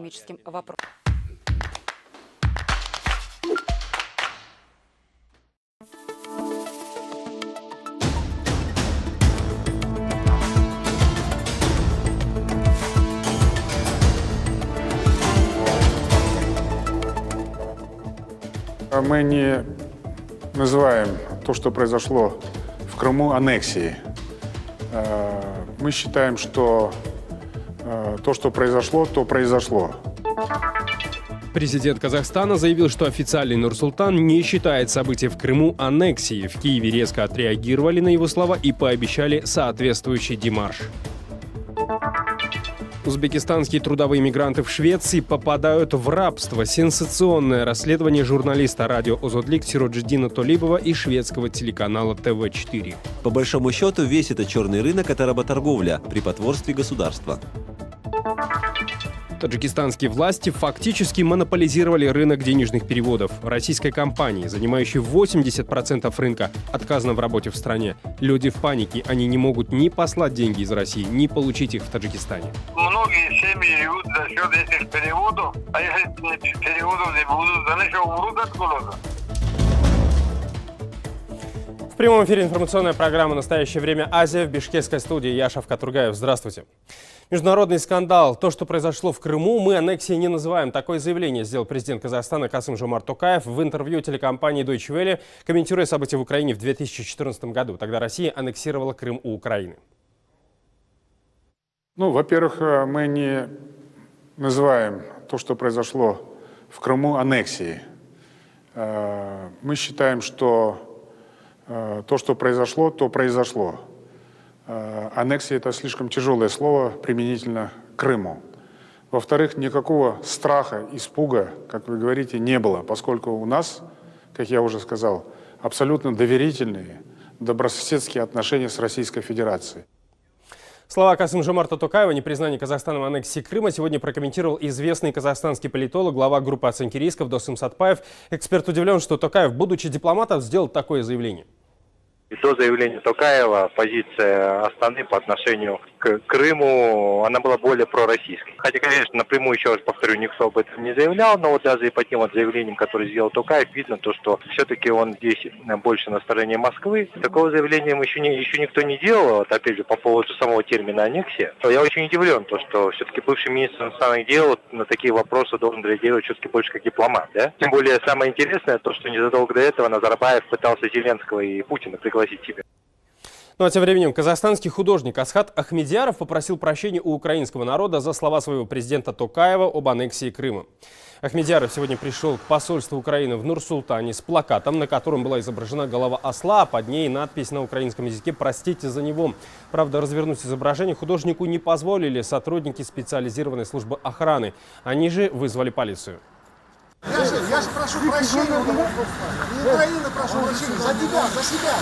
экономическим вопросам. Мы не называем то, что произошло в Крыму, аннексией. Мы считаем, что то, что произошло, то произошло. Президент Казахстана заявил, что официальный Нур-Султан не считает события в Крыму аннексией. В Киеве резко отреагировали на его слова и пообещали соответствующий демарш. Узбекистанские трудовые мигранты в Швеции попадают в рабство. Сенсационное расследование журналиста радио «Озодлик» Сироджиддина Толибова и шведского телеканала ТВ4. По большому счету, весь этот черный рынок – это работорговля при потворстве государства. Таджикистанские власти фактически монополизировали рынок денежных переводов. Российской компании, занимающей 80% рынка, отказано в работе в стране. Люди в панике. Они не могут ни послать деньги из России, ни получить их в Таджикистане. Многие семьи живут за счет этих переводов, а если переводов не будут, то они что, умрут от голода? В прямом эфире информационная программа «Настоящее время. Азия» в бишкекской студии. Я Шавкат Тургаев. Здравствуйте. Международный скандал. То, что произошло в Крыму, мы аннексией не называем. Такое заявление сделал президент Казахстана Касым-Жомарт Токаев в интервью телекомпании Deutsche Welle, комментируя события в Украине в 2014 году. Тогда Россия аннексировала Крым у Украины. Во-первых, мы не называем то, что произошло в Крыму, аннексией. Мы считаем, что то, что произошло, то произошло. Аннексия – это слишком тяжелое слово применительно к Крыму. Во-вторых, никакого страха, испуга, как вы говорите, не было, поскольку у нас, как я уже сказал, абсолютно доверительные, добрососедские отношения с Российской Федерацией. Слова Касым-Жомарта Токаева о непризнании Казахстаном аннексии Крыма сегодня прокомментировал известный казахстанский политолог, глава группы оценки рисков Досым Сатпаев. Эксперт удивлен, что Токаев, будучи дипломатом, сделал такое заявление. И до заявления Токаева позиция Астаны по отношению к Крыму, она была более пророссийской. Хотя, конечно, напрямую, еще раз повторю, никто об этом не заявлял, но вот даже и по тем вот заявлениям, которые сделал Токаев, видно то, что все-таки он здесь больше на стороне Москвы. Такого заявления еще никто не делал, вот опять же, по поводу самого термина аннексия. Я очень удивлен, то, что все-таки бывший министр иностранных дел на такие вопросы должен реагировать все-таки больше как дипломат, да? Тем более, самое интересное, то, что незадолго до этого Назарбаев пытался Зеленского и Путина пригласить себе. Ну а тем временем казахстанский художник Асхат Ахмедияров попросил прощения у украинского народа за слова своего президента Токаева об аннексии Крыма. Ахмедияров сегодня пришел к посольству Украины в Нур-Султане с плакатом, на котором была изображена голова осла, а под ней надпись на украинском языке «Простите за него». Правда, развернуть изображение художнику не позволили сотрудники специализированной службы охраны. Они же вызвали полицию. Я же прошу прощения у него. Не Украина, прошу прощения. За тебя, за себя.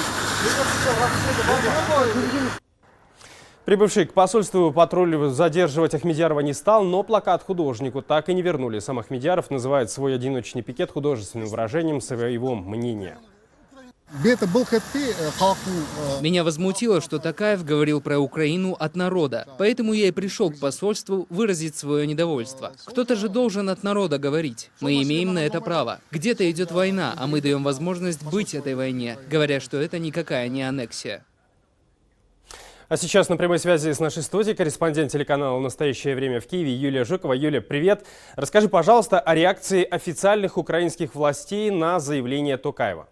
Прибывший к посольству патруль задерживать Ахмедиярова не стал, но плакат художнику так и не вернули. Сам Ахмедияров называет свой одиночный пикет художественным выражением своего мнения. Меня возмутило, что Токаев говорил про Украину от народа. Поэтому я и пришел к посольству выразить свое недовольство. Кто-то же должен от народа говорить. Мы имеем на это право. Где-то идет война, а мы даем возможность быть этой войне, говоря, что это никакая не аннексия. А сейчас на прямой связи с нашей студией корреспондент телеканала «Настоящее время» в Киеве Юлия Жукова. Юлия, привет. Расскажи, пожалуйста, о реакции официальных украинских властей на заявление Токаева.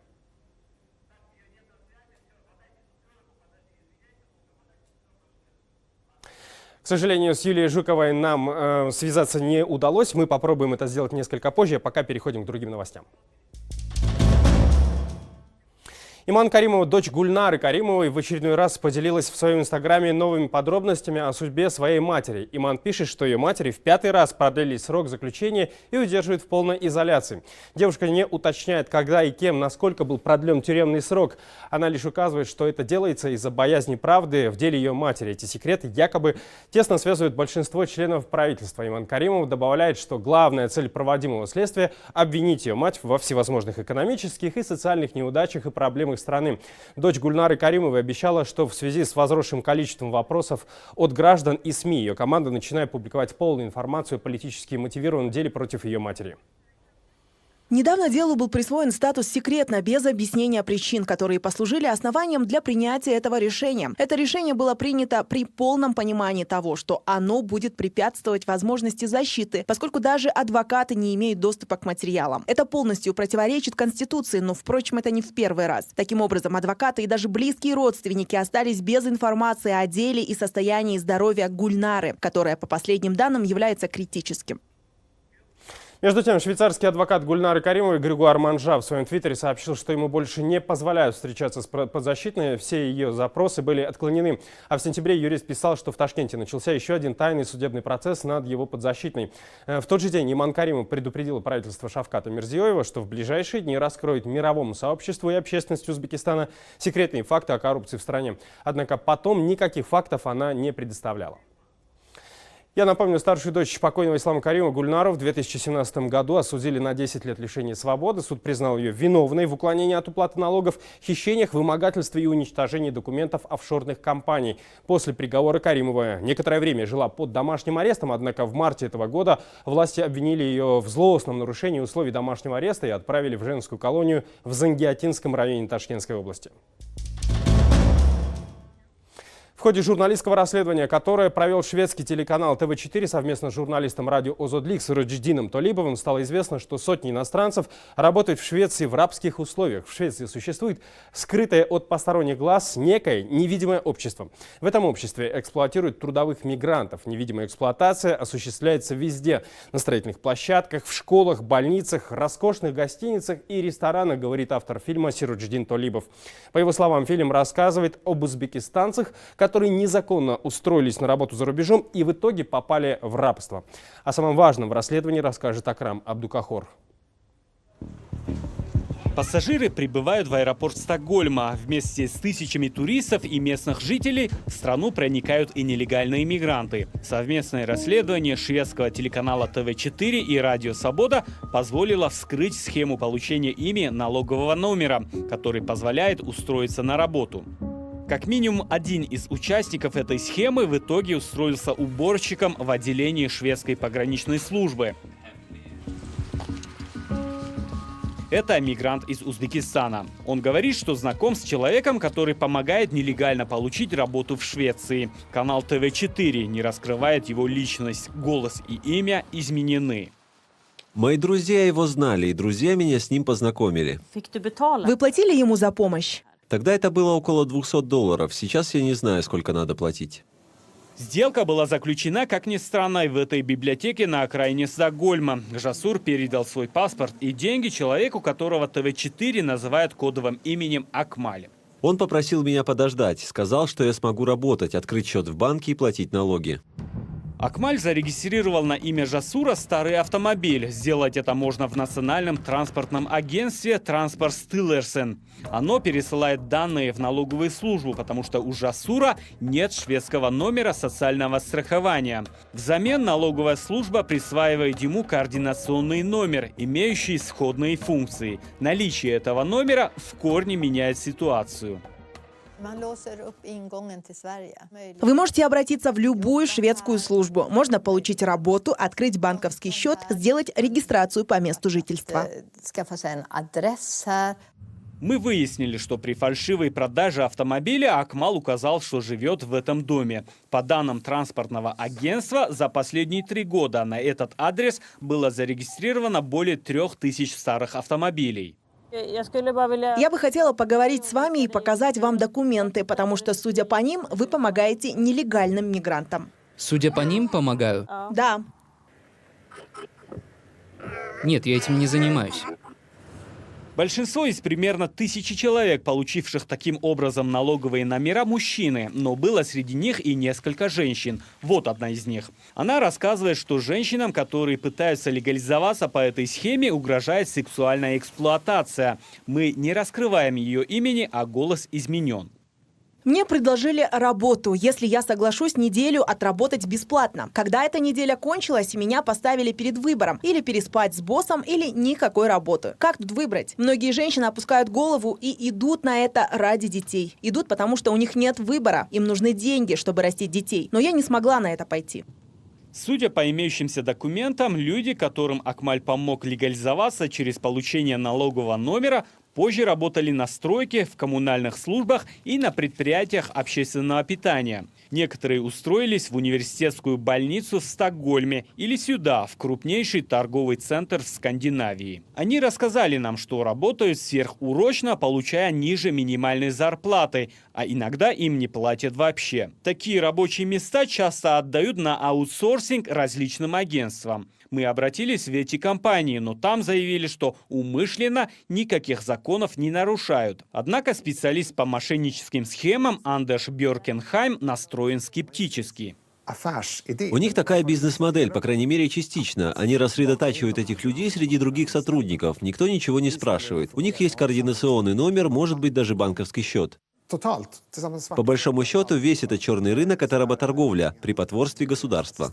К сожалению, с Юлией Жуковой нам связаться не удалось. Мы попробуем это сделать несколько позже, пока переходим к другим новостям. Иман Каримова, дочь Гульнары Каримовой, в очередной раз поделилась в своем инстаграме новыми подробностями о судьбе своей матери. Иман пишет, что ее матери в 5-й раз продлили срок заключения и удерживают в полной изоляции. Девушка не уточняет, когда и кем, насколько был продлен тюремный срок. Она лишь указывает, что это делается из-за боязни правды в деле ее матери. Эти секреты якобы тесно связывают большинство членов правительства. Иман Каримов добавляет, что главная цель проводимого следствия – обвинить ее мать во всевозможных экономических и социальных неудачах и проблемах проблемах страны. Дочь Гульнары Каримовой обещала, что в связи с возросшим количеством вопросов от граждан и СМИ ее команда начинает публиковать полную информацию о политически мотивированном деле против ее матери. Недавно делу был присвоен статус «секретно», без объяснения причин, которые послужили основанием для принятия этого решения. Это решение было принято при полном понимании того, что оно будет препятствовать возможности защиты, поскольку даже адвокаты не имеют доступа к материалам. Это полностью противоречит Конституции, но, впрочем, это не в первый раз. Таким образом, адвокаты и даже близкие родственники остались без информации о деле и состоянии здоровья Гульнары, которое, по последним данным, является критическим. Между тем, швейцарский адвокат Гульнары Каримовой Григуар Манжа в своем твиттере сообщил, что ему больше не позволяют встречаться с подзащитной. Все ее запросы были отклонены. А в сентябре юрист писал, что в Ташкенте начался еще один тайный судебный процесс над его подзащитной. В тот же день Иман Каримов предупредил правительство Шавката Мирзиёева, что в ближайшие дни раскроет мировому сообществу и общественности Узбекистана секретные факты о коррупции в стране. Однако потом никаких фактов она не предоставляла. Я напомню, старшую дочь покойного Ислама Каримова Гульнару в 2017 году осудили на 10 лет лишения свободы. Суд признал ее виновной в уклонении от уплаты налогов, хищениях, вымогательстве и уничтожении документов офшорных компаний. После приговора Каримова некоторое время жила под домашним арестом, однако в марте этого года власти обвинили ее в злостном нарушении условий домашнего ареста и отправили в женскую колонию в Зангиатинском районе Ташкентской области. В ходе журналистского расследования, которое провел шведский телеканал ТВ4 совместно с журналистом радио Озодликс Раджидином Толибовым, стало известно, что сотни иностранцев работают в Швеции в рабских условиях. В Швеции существует скрытое от посторонних глаз некое невидимое общество. В этом обществе эксплуатируют трудовых мигрантов. Невидимая эксплуатация осуществляется везде. На строительных площадках, в школах, больницах, роскошных гостиницах и ресторанах, говорит автор фильма Сирудждин Толибов. По его словам, фильм рассказывает об узбекистанцах, которые незаконно устроились на работу за рубежом и в итоге попали в рабство. О самом важном в расследовании расскажет Акрам Абдукахор. Пассажиры прибывают в аэропорт Стокгольма. Вместе с тысячами туристов и местных жителей в страну проникают и нелегальные мигранты. Совместное расследование шведского телеканала ТВ4 и Радио Свобода позволило вскрыть схему получения ими налогового номера, который позволяет устроиться на работу. Как минимум один из участников этой схемы в итоге устроился уборщиком в отделении шведской пограничной службы. Это мигрант из Узбекистана. Он говорит, что знаком с человеком, который помогает нелегально получить работу в Швеции. Канал ТВ4 не раскрывает его личность. Голос и имя изменены. Мои друзья его знали, и друзья меня с ним познакомили. Вы платили ему за помощь? Тогда это было около $200. Сейчас я не знаю, сколько надо платить. Сделка была заключена, как ни странно, в этой библиотеке на окраине Стокгольма. Жасур передал свой паспорт и деньги человеку, которого ТВ4 называют кодовым именем Акмаль. Он попросил меня подождать, сказал, что я смогу работать, открыть счет в банке и платить налоги. Акмаль зарегистрировал на имя Жасура старый автомобиль. Сделать это можно в национальном транспортном агентстве «Транспорт Стиллерсен». Оно пересылает данные в налоговую службу, потому что у Жасура нет шведского номера социального страхования. Взамен налоговая служба присваивает ему координационный номер, имеющий сходные функции. Наличие этого номера в корне меняет ситуацию. Вы можете обратиться в любую шведскую службу. Можно получить работу, открыть банковский счет, сделать регистрацию по месту жительства. Мы выяснили, что при фальшивой продаже автомобиля Акмал указал, что живет в этом доме. По данным транспортного агентства, за последние 3 года на этот адрес было зарегистрировано более 3000 старых автомобилей. Я бы хотела поговорить с вами и показать вам документы, потому что, судя по ним, вы помогаете нелегальным мигрантам. Судя по ним, помогаю. Да. Нет, я этим не занимаюсь. Большинство из примерно 1000 человек, получивших таким образом налоговые номера, мужчины, но было среди них и несколько женщин. Вот одна из них. Она рассказывает, что женщинам, которые пытаются легализоваться по этой схеме, угрожает сексуальная эксплуатация. Мы не раскрываем ее имени, а голос изменен. Мне предложили работу, если я соглашусь неделю отработать бесплатно. Когда эта неделя кончилась, меня поставили перед выбором: или переспать с боссом, или никакой работы. Как тут выбрать? Многие женщины опускают голову и идут на это ради детей. Идут, потому что у них нет выбора. Им нужны деньги, чтобы растить детей. Но я не смогла на это пойти. Судя по имеющимся документам, люди, которым Акмаль помог легализоваться через получение налогового номера, позже работали на стройке, в коммунальных службах и на предприятиях общественного питания. Некоторые устроились в университетскую больницу в Стокгольме или сюда, в крупнейший торговый центр в Скандинавии. Они рассказали нам, что работают сверхурочно, получая ниже минимальной зарплаты, а иногда им не платят вообще. Такие рабочие места часто отдают на аутсорсинг различным агентствам. Мы обратились в эти компании, но там заявили, что умышленно никаких законов не нарушают. Однако специалист по мошенническим схемам Андерс Бьоркенхайм настроен скептически. У них такая бизнес-модель, по крайней мере, частично. Они рассредотачивают этих людей среди других сотрудников. Никто ничего не спрашивает. У них есть координационный номер, может быть, даже банковский счет. По большому счету, весь этот черный рынок – это работорговля при потворстве государства.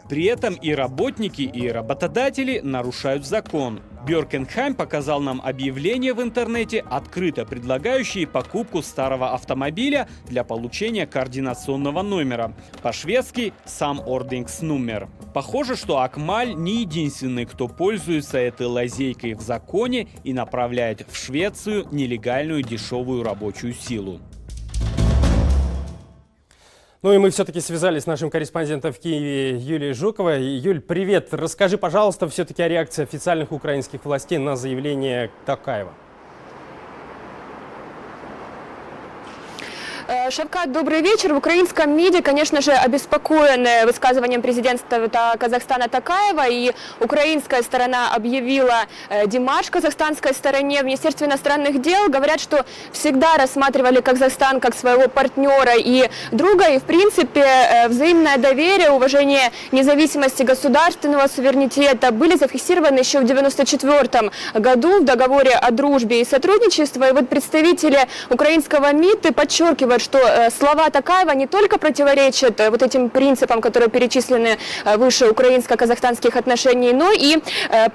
При этом и работники, и работодатели нарушают закон. Бьоркенхайм показал нам объявление в интернете, открыто предлагающие покупку старого автомобиля для получения координационного номера. По-шведски «Samordningsnummer». Похоже, что Акмаль не единственный, кто пользуется этой лазейкой в законе и направляет в Швецию нелегальную дешевую рабочую силу. Ну и мы все-таки связались с нашим корреспондентом в Киеве Юлией Жуковой. Юль, привет. Расскажи, пожалуйста, все-таки о реакции официальных украинских властей на заявление Токаева. Шавкат, добрый вечер. В украинском МИДе, конечно же, обеспокоены высказыванием президента Казахстана Токаева, и украинская сторона объявила демарш казахстанской стороне. В Министерстве иностранных дел говорят, что всегда рассматривали Казахстан как своего партнера и друга, и, в принципе, взаимное доверие, уважение независимости государственного суверенитета были зафиксированы еще в 1994 году в договоре о дружбе и сотрудничестве. И вот представители украинского МИДа подчеркивают, что слова Токаева не только противоречат вот этим принципам, которые перечислены выше украинско-казахстанских отношений, но и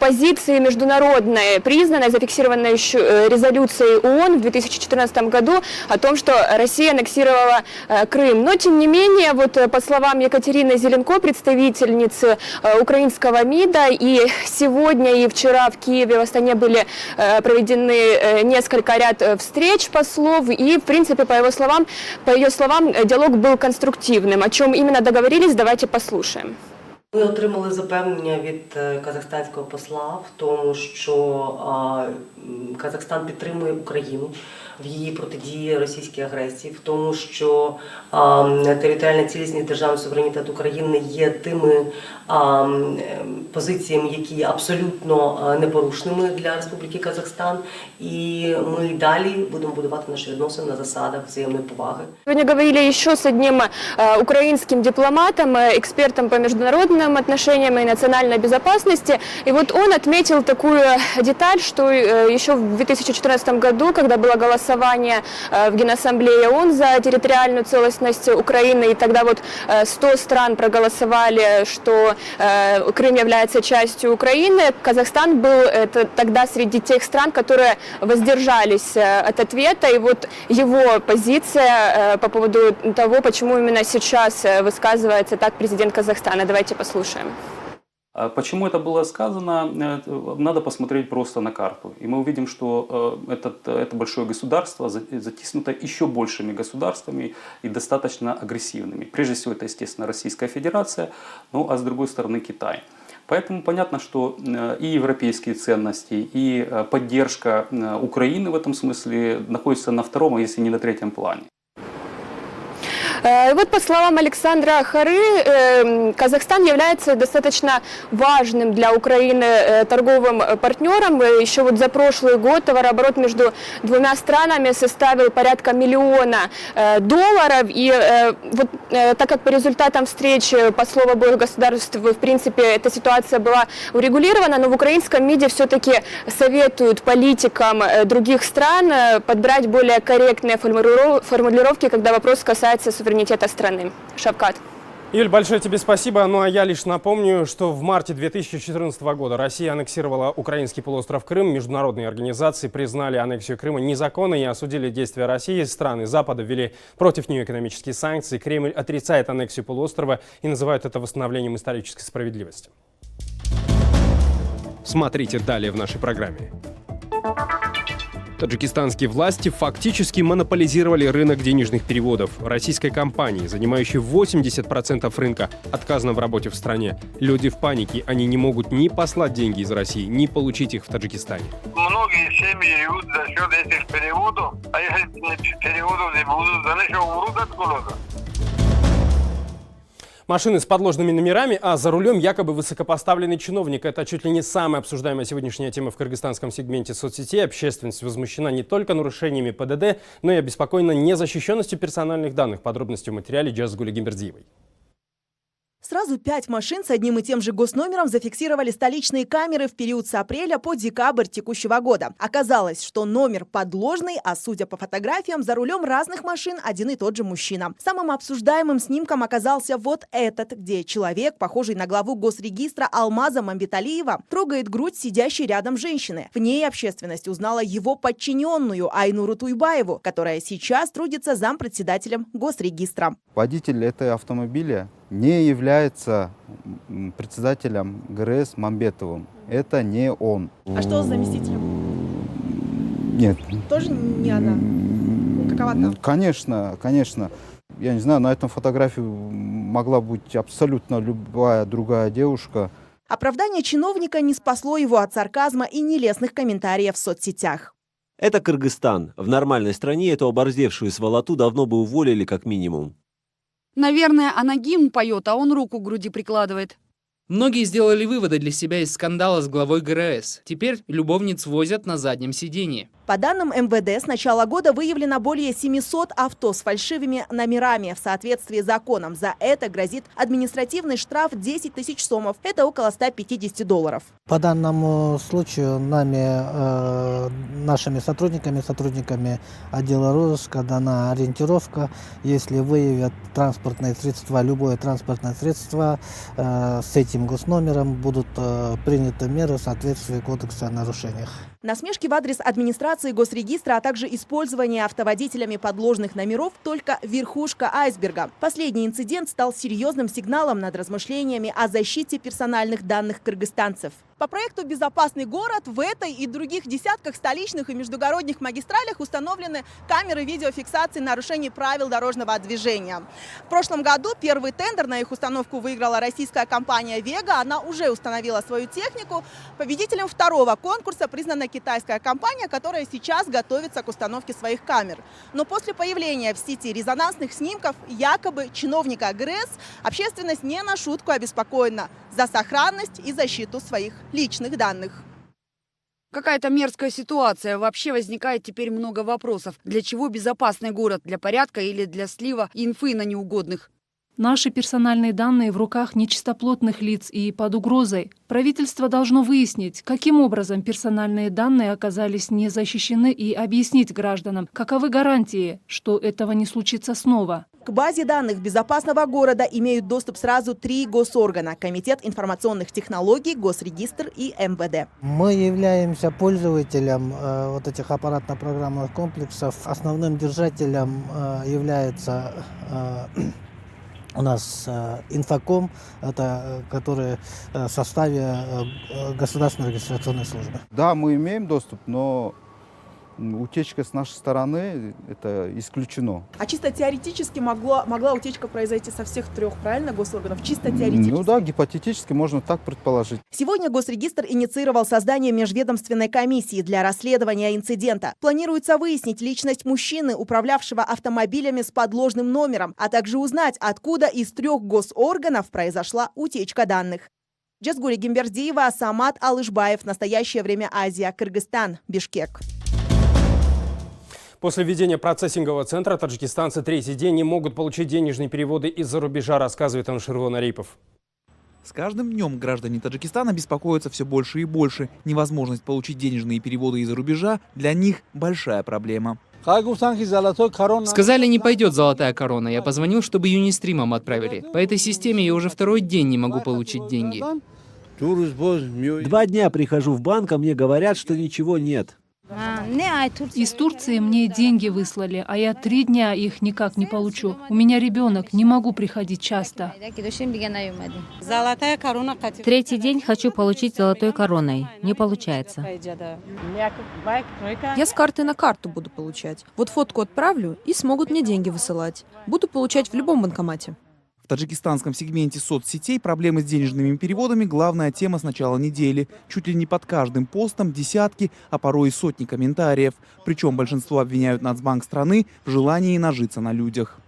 позиции международной, признанной, зафиксированной еще резолюцией ООН в 2014 году о том, что Россия аннексировала Крым. Но, тем не менее, вот по словам Екатерины Зеленко, представительницы украинского МИДа, и сегодня, и вчера в Киеве, в Астане были проведены несколько ряд встреч послов, и, в принципе, по ее словам, диалог был конструктивным. О чем именно договорились, давайте послушаем. Ми отримали запевнення від казахстанського посла в тому, що Казахстан підтримує Україну в її протидії російській агресії, в тому, що територіальна цілісність, державний суверенітет України є тими позиціями, які є абсолютно непорушними для Республіки Казахстан, і ми і далі будемо будувати наші відносини на засадах взаємної поваги. Сегодня говорили еще с одним украинским дипломатом, экспертом по международным отношениям и национальной безопасности, и вот он отметил такую деталь, что еще в 2014 году, когда было голосование в Генассамблее ООН за территориальную целостность Украины, и тогда вот 100 стран проголосовали, что Крым является частью Украины, Казахстан был тогда среди тех стран, которые воздержались от ответа, и вот его позиция по поводу того, почему именно сейчас высказывается так президент Казахстана. Давайте послушаем. Почему это было сказано, надо посмотреть просто на карту. И мы увидим, что это большое государство затиснуто еще большими государствами и достаточно агрессивными. Прежде всего, это, естественно, Российская Федерация, ну а с другой стороны Китай. Поэтому понятно, что и европейские ценности, и поддержка Украины в этом смысле находятся на втором, а если не на третьем плане. И вот по словам Александра Хары, Казахстан является достаточно важным для Украины торговым партнером. Еще вот за прошлый год товарооборот между двумя странами составил порядка $1 миллиона. И вот так как по результатам встреч послов обоих государств, в принципе, эта ситуация была урегулирована, но в украинском МИДе все-таки советуют политикам других стран подбирать более корректные формулировки, когда вопрос касается суверенитета страны. Шавкат. Юль, большое тебе спасибо. Ну а я лишь напомню, что в марте 2014 года Россия аннексировала украинский полуостров Крым. Международные организации признали аннексию Крыма незаконной и осудили действия России. Страны Запада ввели против нее экономические санкции. Кремль отрицает аннексию полуострова и называет это восстановлением исторической справедливости. Смотрите далее в нашей программе. Таджикистанские власти фактически монополизировали рынок денежных переводов. Российской компании, занимающей 80% рынка, отказано в работе в стране. Люди в панике. Они не могут ни послать деньги из России, ни получить их в Таджикистане. Многие семьи живут за счет этих переводов, а если переводов не будут, за что умрут от голода. Машины с подложными номерами, а за рулем якобы высокопоставленный чиновник. Это чуть ли не самая обсуждаемая сегодняшняя тема в кыргызстанском сегменте соцсетей. Общественность возмущена не только нарушениями ПДД, но и обеспокоена незащищенностью персональных данных. Подробности в материале Джазгули Гимбердиевой. Сразу 5 машин с одним и тем же госномером зафиксировали столичные камеры в период с апреля по декабрь текущего года. Оказалось, что номер подложный, а судя по фотографиям, за рулем разных машин один и тот же мужчина. Самым обсуждаемым снимком оказался вот этот, где человек, похожий на главу госрегистра Алмаза Мамбеталиева, трогает грудь сидящей рядом женщины. В ней общественность узнала его подчиненную Айнуру Туйбаеву, которая сейчас трудится зампредседателем госрегистра. Водитель этого автомобиля не является председателем ГРС Мамбетовым. Это не он. А что с заместителем? Нет. Тоже не она? Какова там? Конечно. Я не знаю, на этом фотографии могла быть абсолютно любая другая девушка. Оправдание чиновника не спасло его от сарказма и нелестных комментариев в соцсетях. Это Кыргызстан. В нормальной стране эту оборзевшую сволоту давно бы уволили как минимум. Наверное, она гимн поет, а он руку к груди прикладывает. Многие сделали выводы для себя из скандала с главой ГРС. Теперь любовниц возят на заднем сидении. По данным МВД, с начала года выявлено более 700 авто с фальшивыми номерами. В соответствии с законом за это грозит административный штраф 10 000 сомов. Это около $150. По данному случаю нашими сотрудниками отдела розыска дана ориентировка. Если выявят транспортные средства, любое транспортное средство с этим госномером, будут приняты меры в соответствии с Кодексом о нарушениях. Насмешки в адрес администрации госрегистра, а также использование автоводителями подложных номеров – только верхушка айсберга. Последний инцидент стал серьезным сигналом над размышлениями о защите персональных данных кыргызстанцев. По проекту «Безопасный город» в этой и других десятках столичных и междугородних магистралях установлены камеры видеофиксации нарушений правил дорожного движения. В прошлом году первый тендер на их установку выиграла российская компания «Вега». Она уже установила свою технику. Победителем второго конкурса признана китайская компания, которая сейчас готовится к установке своих камер. Но после появления в сети резонансных снимков якобы чиновника ГРЭС общественность не на шутку обеспокоена за сохранность и защиту своих личных данных. Какая-то мерзкая ситуация. Вообще возникает теперь много вопросов. Для чего безопасный город? Для порядка или для слива инфы на неугодных? Наши персональные данные в руках нечистоплотных лиц и под угрозой. Правительство должно выяснить, каким образом персональные данные оказались не защищены, и объяснить гражданам, каковы гарантии, что этого не случится снова. К базе данных безопасного города имеют доступ сразу 3 госоргана – Комитет информационных технологий, Госрегистр и МВД. Мы являемся пользователем вот этих аппаратно-программных комплексов. Основным держателем является у нас Инфоком, это который в составе Государственной регистрационной службы. Да, мы имеем доступ, но утечка с нашей стороны – это исключено. А чисто теоретически могла утечка произойти со всех 3, правильно, госорганов? Чисто теоретически? Ну да, гипотетически можно так предположить. Сегодня Госрегистр инициировал создание межведомственной комиссии для расследования инцидента. Планируется выяснить личность мужчины, управлявшего автомобилями с подложным номером, а также узнать, откуда из 3 госорганов произошла утечка данных. Джазгули Гимбердиева, Самат Алышбаев. Настоящее время. Азия. Кыргызстан. Бишкек. После введения процессингового центра таджикистанцы 3-й день не могут получить денежные переводы из-за рубежа, рассказывает Анширвон Арипов. С каждым днем граждане Таджикистана беспокоятся все больше и больше. Невозможность получить денежные переводы из-за рубежа для них большая проблема. Сказали, не пойдет золотая корона. Я позвонил, чтобы юнистримом отправили. По этой системе я уже 2-й день не могу получить деньги. 2 дня прихожу в банк, а мне говорят, что ничего нет. Из Турции мне деньги выслали, а я 3 дня их никак не получу. У меня ребенок, не могу приходить часто. 3-й день хочу получить золотой короной. Не получается. Я с карты на карту буду получать. Вот фотку отправлю и смогут мне деньги высылать. Буду получать в любом банкомате. В таджикистанском сегменте соцсетей проблемы с денежными переводами – главная тема с начала недели. Чуть ли не под каждым постом десятки, а порой и сотни комментариев. Причем большинство обвиняют Нацбанк страны в желании нажиться на людях.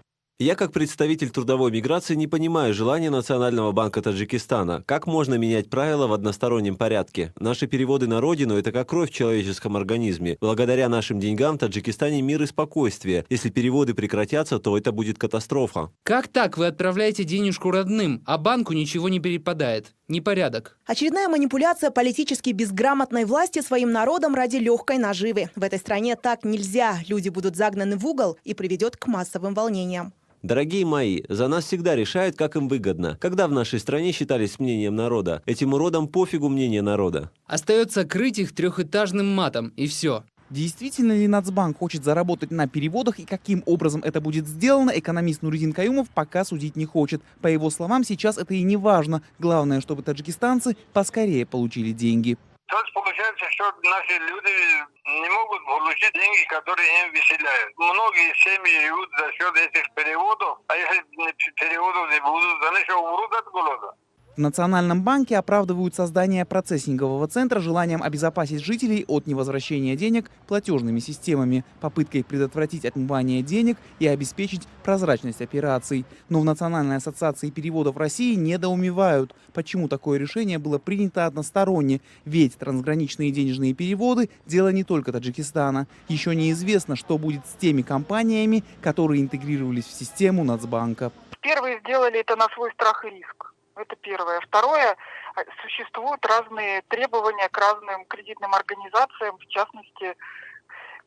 Я, как представитель трудовой миграции, не понимаю желания Национального банка Таджикистана. Как можно менять правила в одностороннем порядке? Наши переводы на родину – это как кровь в человеческом организме. Благодаря нашим деньгам в Таджикистане мир и спокойствие. Если переводы прекратятся, то это будет катастрофа. Как так вы отправляете денежку родным, а банку ничего не перепадает? Непорядок. Очередная манипуляция политически безграмотной власти своим народом ради легкой наживы. В этой стране так нельзя. Люди будут загнаны в угол и приведет к массовым волнениям. Дорогие мои, за нас всегда решают, как им выгодно. Когда в нашей стране считались мнением народа? Этим уродам пофигу мнение народа. Остается крыть их 3-этажным матом, и все. Действительно ли Нацбанк хочет заработать на переводах и каким образом это будет сделано, экономист Нуридин Каюмов пока судить не хочет. По его словам, сейчас это и не важно. Главное, чтобы таджикистанцы поскорее получили деньги. То есть получается, что наши люди не могут получить деньги, которые им выселяют. Многие семьи живут за счет этих переводов, а если переводов не будут, они что, умрут от голода? В Национальном банке оправдывают создание процессингового центра желанием обезопасить жителей от невозвращения денег платежными системами, попыткой предотвратить отмывание денег и обеспечить прозрачность операций. Но в Национальной ассоциации переводов России недоумевают, почему такое решение было принято односторонне, ведь трансграничные денежные переводы – дело не только Таджикистана. Еще неизвестно, что будет с теми компаниями, которые интегрировались в систему Нацбанка. Первые сделали это на свой страх и риск. Это первое. Второе, существуют разные требования к разным кредитным организациям, в частности,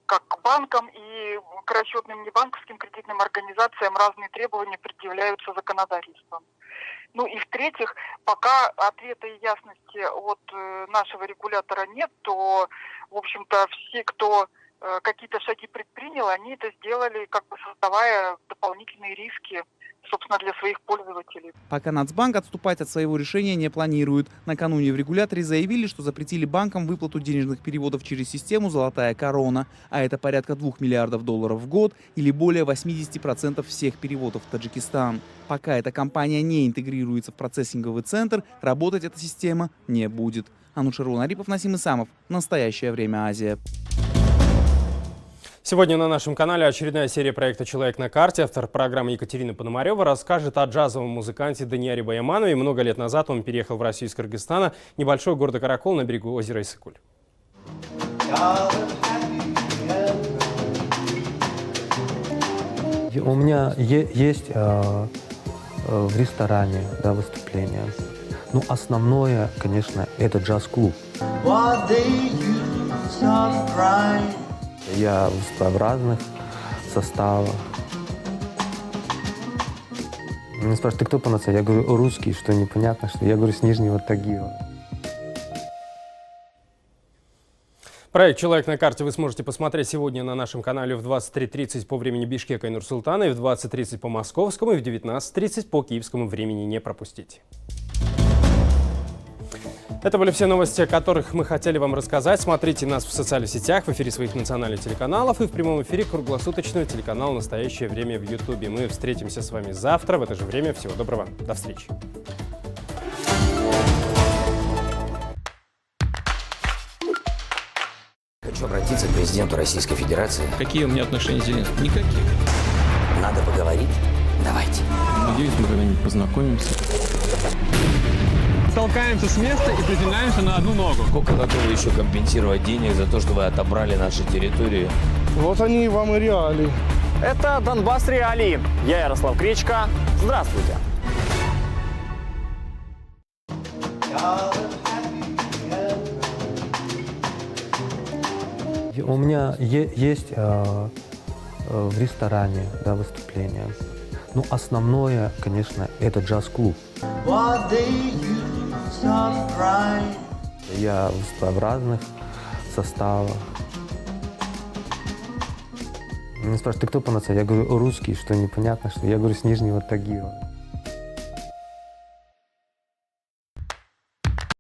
как к банкам и к расчетным небанковским кредитным организациям разные требования предъявляются законодательством. Ну и в-третьих, пока ответа и ясности от нашего регулятора нет, то, в общем-то, все, кто какие-то шаги предпринял, они это сделали, как бы создавая дополнительные риски, собственно, для своих пользователей. Пока Нацбанк отступать от своего решения не планирует. Накануне в регуляторе заявили, что запретили банкам выплату денежных переводов через систему «Золотая корона». А это порядка $2 миллиардов в год или более 80% всех переводов в Таджикистан. Пока эта компания не интегрируется в процессинговый центр, работать эта система не будет. Анушервон Арипов, Насим Исамов. Настоящее время. Азия. Сегодня на нашем канале очередная серия проекта «Человек на карте». Автор программы Екатерина Пономарева расскажет о джазовом музыканте Даниаре Баяманове. Много лет назад он переехал в Россию из Кыргызстана, небольшой город Каракол на берегу озера Иссык-Куль. У меня есть в ресторане выступления. Ну, основное, конечно, это джаз-клуб. Я выступаю в разных составах. Меня спрашивают, ты кто по национальности? Я говорю, русский, что непонятно, что я говорю, с Нижнего Тагила. Проект «Человек на карте» вы сможете посмотреть сегодня на нашем канале в 23:30 по времени Бишкека и Нур-Султана, и в 20:30 по московскому, и в 19:30 по киевскому времени. Не пропустите. Это были все новости, о которых мы хотели вам рассказать. Смотрите нас в социальных сетях, в эфире своих национальных телеканалов и в прямом эфире круглосуточного телеканала «Настоящее время» в Ютубе. Мы встретимся с вами завтра в это же время. Всего доброго. До встречи. Хочу обратиться к президенту Российской Федерации. Какие у меня отношения с Зеленским? Никаких. Надо поговорить? Давайте. Надеюсь, мы когда-нибудь познакомимся. Толкаемся с места и приземляемся на одну ногу. Сколько готовы еще компенсировать денег за то, что вы отобрали наши территории? Вот они вам и реалии. Это «Донбасс Реалии». Я Ярослав Кречко. Здравствуйте. У меня есть в ресторане выступление. Ну, основное, конечно, это джаз-клуб. Я выступаю в разных составах. Меня спрашивают, ты кто по нации? Я говорю, русский, что непонятно, что я говорю, с Нижнего Тагила.